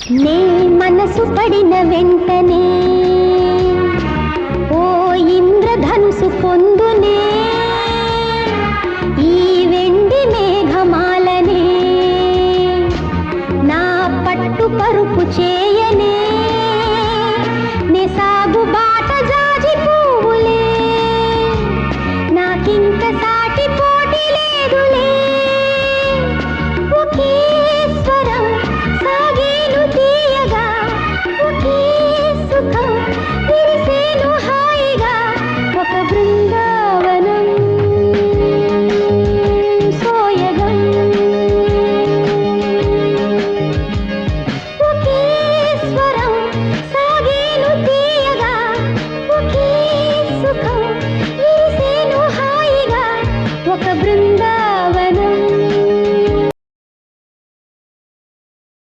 నే మనసు పడిన వెంటనే ఓ ఇంద్రధనుసు పొందునే ఈ వెండి మేఘమాలనే నా పట్టు పరుపు చేయనే నే సాగు బాట జాజి పువ్వులే